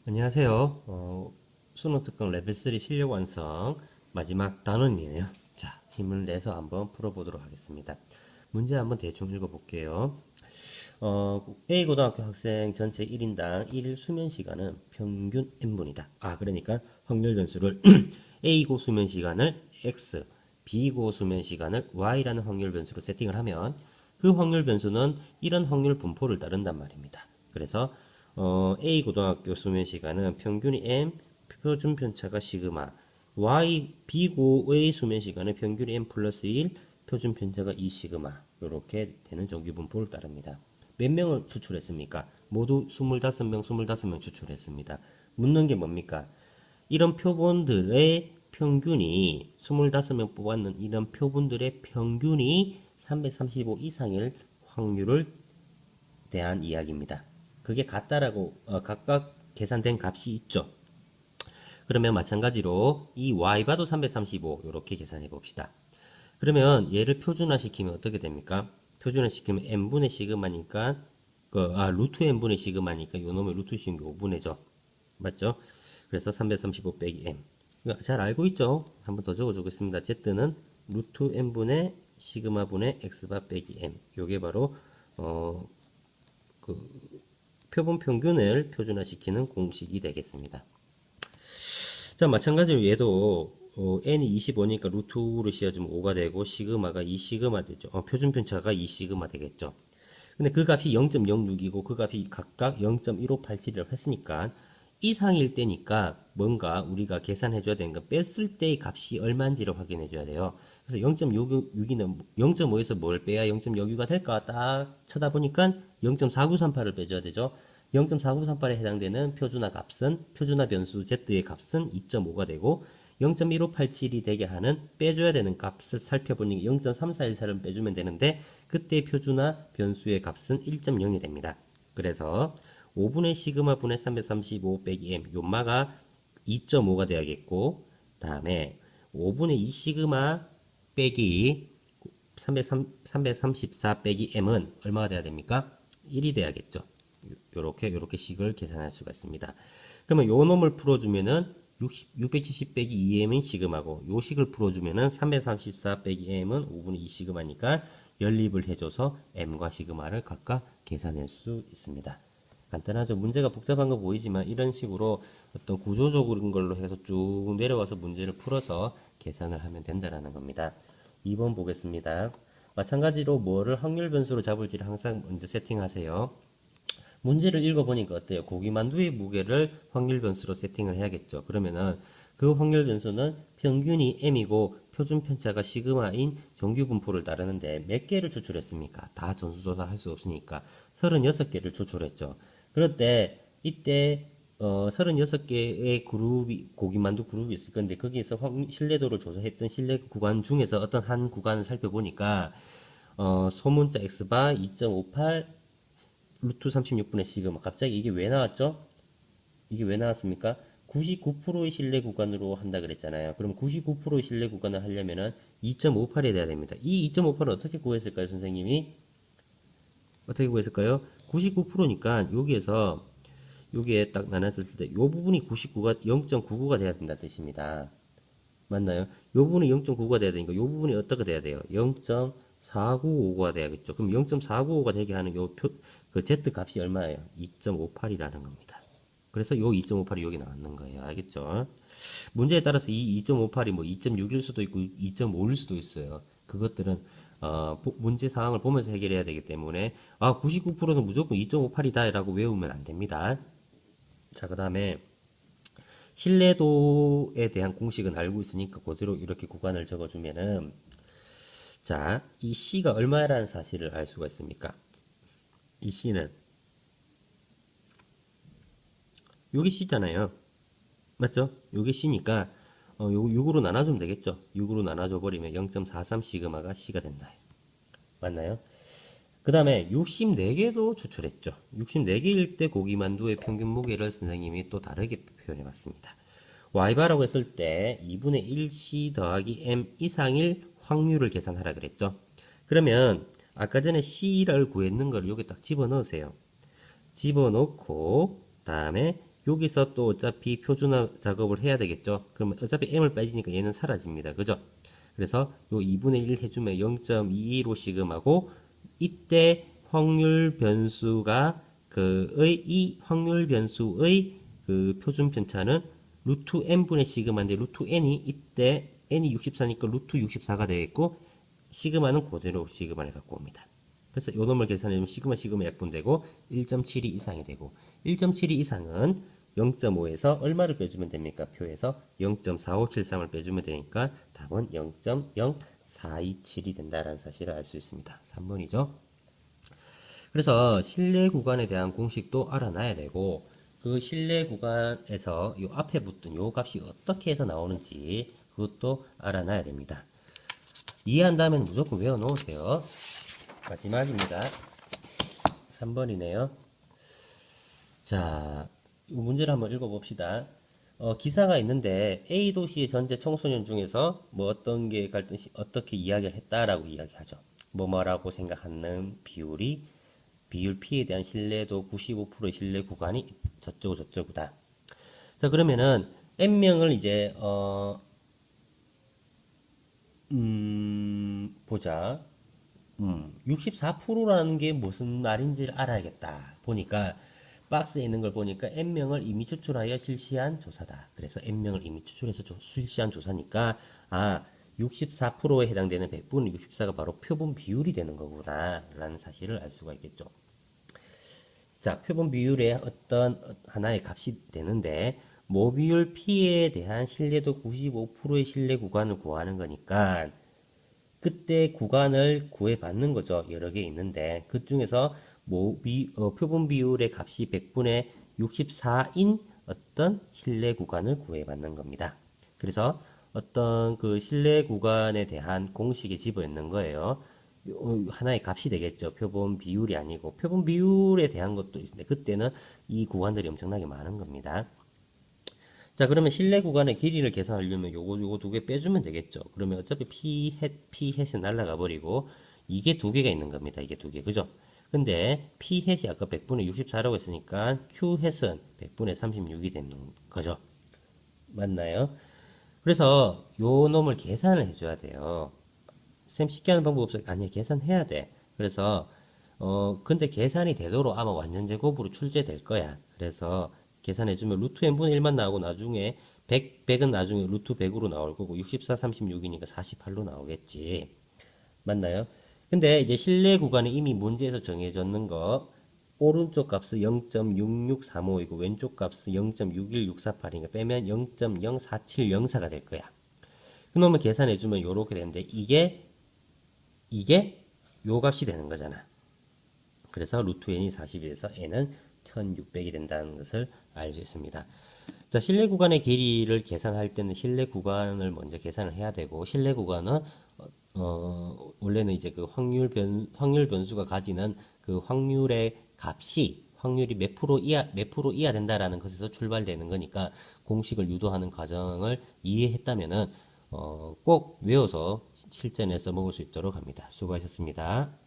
안녕하세요. 수능 특강 레벨 3 실력 완성 마지막 단원이네요. 자, 힘을 내서 한번 풀어보도록 하겠습니다. 문제 한번 대충 읽어볼게요. A 고등학교 학생 전체 1인당 1일 수면 시간은 평균 n분이다. 그러니까 확률 변수를 A 고 수면 시간을 x, B 고 수면 시간을 y라는 확률 변수로 세팅을 하면 그 확률 변수는 이런 확률 분포를 따른단 말입니다. 그래서 A 고등학교 수면 시간은 평균이 m, 표준 편차가 시그마, y B고의 수면 시간은 평균이 m 플러스 1, 표준 편차가 2 시그마 이렇게 되는 정규 분포를 따릅니다. 몇 명을 추출했습니까? 모두 25명, 25명 추출했습니다. 묻는 게 뭡니까? 이런 표본들의 평균이 25명 뽑았는 이런 표본들의 평균이 335 이상일 확률을 대한 이야기입니다. 그게 같다라고 각각 계산된 값이 있죠. 그러면 마찬가지로 이 y바도 335 이렇게 계산해 봅시다. 그러면 얘를 표준화시키면 어떻게 됩니까? 표준화시키면 n분의 시그마니까 루트 n분의 시그마니까 요 놈의 루트 씌운 게 5분의죠. 맞죠? 그래서 335 빼기 m. 잘 알고 있죠? 한번 더 적어주겠습니다. z는 루트 n분의 시그마분의 x바 빼기 m. 요게 바로 표본 평균을 표준화시키는 공식이 되겠습니다. 자, 마찬가지로 얘도 n이 25니까 루트를 씌워주면 5가 되고 시그마가 2시그마 되죠. 표준 편차가 2시그마 되겠죠. 근데 그 값이 0.06이고 그 값이 각각 0.1587이라고 했으니까 이상일 때니까 뭔가 우리가 계산해 줘야 되는 건 뺐을 때의 값이 얼마인지를 확인해 줘야 돼요. 그래서 0.66이는 0.5에서 뭘 빼야 0.06가 될까 딱 쳐다보니까 0.4938을 빼줘야 되죠. 0.4938에 해당되는 표준화 값은 표준화 변수 z의 값은 2.5가 되고 0.1587이 되게 하는 빼줘야 되는 값을 살펴보니 0.3414를 빼주면 되는데 그때 표준화 변수의 값은 1.0이 됩니다. 그래서 5분의 시그마 분의 335 빼기 m 요마가 2.5가 돼야겠고 다음에 5분의 2 시그마 빼기 334 빼기 m은 얼마가 돼야 됩니까? 1이 돼야겠죠. 요렇게 식을 계산할 수가 있습니다. 그러면 요 놈을 풀어주면은 670 빼기 2m은 시그마고 요 식을 풀어주면은 334 빼기 m은 5분의 2 시그마니까 연립을 해줘서 m과 시그마를 각각 계산할 수 있습니다. 간단하죠. 문제가 복잡한 거 보이지만 이런 식으로 어떤 구조적인 걸로 해서 쭉 내려와서 문제를 풀어서 계산을 하면 된다라는 겁니다. 2번 보겠습니다. 마찬가지로 뭐를 확률 변수로 잡을지를 항상 먼저 세팅하세요. 문제를 읽어보니까 어때요? 고기만두의 무게를 확률 변수로 세팅을 해야겠죠. 그러면은 그 확률 변수는 평균이 m이고 표준 편차가 시그마인 정규 분포를 따르는데 몇 개를 추출했습니까? 다 전수조사 할 수 없으니까 36개를 추출했죠. 그럴 때 이때 36개의 그룹이 고기만두 그룹이 있을 건데 거기에서 신뢰도를 조사했던 신뢰 구간 중에서 어떤 한 구간을 살펴보니까 소문자 x바 2.58 루트 36분의 시그마. 갑자기 이게 왜 나왔죠? 이게 왜 나왔습니까? 99%의 신뢰 구간으로 한다 그랬잖아요. 그럼 99%의 신뢰 구간을 하려면은 2.58이 돼야 됩니다. 이 2.58을 어떻게 구했을까요, 선생님이? 어떻게 구했을까요? 99%니까 여기에서 여기에 딱 나눴을 때 이 부분이 99가 0.99가 돼야 된다는 뜻입니다. 맞나요? 이 부분이 0.99가 돼야 되니까 이 부분이 어떻게 돼야 돼요? 0.495가 돼야겠죠. 그럼 0.495가 되게 하는 그 Z 값이 얼마예요? 2.58이라는 겁니다. 그래서 요 2.58이 여기 나왔는 거예요. 알겠죠? 문제에 따라서 이 2.58이 뭐 2.6일 수도 있고 2.5일 수도 있어요. 그것들은 문제 상황을 보면서 해결해야 되기 때문에 99%는 무조건 2.58이다 라고 외우면 안 됩니다. 자, 그 다음에 신뢰도에 대한 공식은 알고 있으니까 그대로 이렇게 구간을 적어주면은 자, 이 C가 얼마라는 사실을 알 수가 있습니까? 이 C는 요게 C잖아요. 맞죠? 요게 C니까 요 6으로 나눠주면 되겠죠. 6으로 나눠줘 버리면 0.43 시그마가 C가 된다. 맞나요? 그 다음에 64개도 추출했죠. 64개일 때 고기만두의 평균 무게를 선생님이 또 다르게 표현해 봤습니다. y바라고 했을 때 2분의 1c 더하기 m 이상일 확률을 계산하라 그랬죠. 그러면 아까 전에 c를 구했는 걸 여기 딱 집어넣으세요. 집어넣고 다음에 여기서 또 어차피 표준화 작업을 해야 되겠죠. 그러면 어차피 m을 빼지니까 얘는 사라집니다. 그죠? 그래서 요 2분의 1 해주면 0.22로 시금하고 이때 확률 변수가 이 확률 변수의 그 표준 편차는 루트 n분의 시그마인데 루트 n이 이때 n이 64니까 루트 64가 되겠고 시그마는 그대로 시그마를 갖고 옵니다. 그래서 요 놈을 계산해주면 시그마 약분되고 1.72 이상이 되고 1.72 이상은 0.5에서 얼마를 빼주면 됩니까? 표에서 0.4573을 빼주면 되니까 답은 0.0427이 된다는 사실을 알 수 있습니다. 3번이죠. 그래서 실내 구간에 대한 공식도 알아놔야 되고 그 실내 구간에서 요 앞에 붙은 요 값이 어떻게 해서 나오는지 그것도 알아놔야 됩니다. 이해한다면 무조건 외워놓으세요. 마지막입니다. 3번이네요. 자, 이 문제를 한번 읽어봅시다. 기사가 있는데 A 도시의 전체 청소년 중에서 뭐 어떤 게 갈등시 어떻게 이야기를 했다라고 이야기하죠. 뭐라고 생각하는 비율 P에 대한 신뢰도 95%의 신뢰 구간이 저쩌고다. 자, 그러면은 N명을 이제 보자. 64%라는 게 무슨 말인지를 알아야겠다. 보니까 박스에 있는 걸 보니까 N명을 이미 추출하여 실시한 조사다. 그래서 N명을 이미 추출해서 실시한 조사니까 64%에 해당되는 100분의 64가 바로 표본 비율이 되는 거구나 라는 사실을 알 수가 있겠죠. 자, 표본 비율의 어떤 하나의 값이 되는데 모비율 P에 대한 신뢰도 95%의 신뢰 구간을 구하는 거니까 그때 구간을 구해받는 거죠. 여러 개 있는데 그 중에서 표본 비율의 값이 100분의 64인 어떤 신뢰 구간을 구해받는 겁니다. 그래서 어떤 그 신뢰 구간에 대한 공식에 집어넣는 거예요. 하나의 값이 되겠죠. 표본 비율이 아니고 표본 비율에 대한 것도 있는데 그때는 이 구간들이 엄청나게 많은 겁니다. 자, 그러면 실내 구간의 길이를 계산하려면 요거 두 개 빼주면 되겠죠. 그러면 어차피 P햇이 날라가 버리고 이게 두 개가 있는 겁니다. 이게 두 개. 그죠? 근데 P햇이 아까 100분의 64라고 했으니까 Q햇은 100분의 36이 되는 거죠. 맞나요? 그래서 요 놈을 계산을 해줘야 돼요. 쌤 쉽게 하는 방법 없어요? 아니, 계산해야 돼. 그래서 근데 계산이 되도록 아마 완전 제곱으로 출제될 거야. 그래서 계산해주면 루트 n분의 1만 나오고 나중에 100은 나중에 루트 100으로 나올 거고 64, 36이니까 48로 나오겠지. 맞나요? 근데 이제 실내 구간에 이미 문제에서 정해졌는 거 오른쪽 값은 0.6635이고 왼쪽 값은 0.61648이니까 빼면 0.04704가 될 거야. 그놈을 계산해주면 요렇게 되는데 이게 요 값이 되는 거잖아. 그래서 루트 n이 40에서 n은 1600이 된다는 것을 알 수 있습니다. 자, 실내 구간의 길이를 계산할 때는 실내 구간을 먼저 계산을 해야 되고 실내 구간은 원래는 이제 그 확률 변수가 가지는 그 확률의 값이 확률이 몇 프로 이하 된다라는 것에서 출발되는 거니까 공식을 유도하는 과정을 이해했다면은 꼭 외워서 실전에 써먹을 수 있도록 합니다. 수고하셨습니다.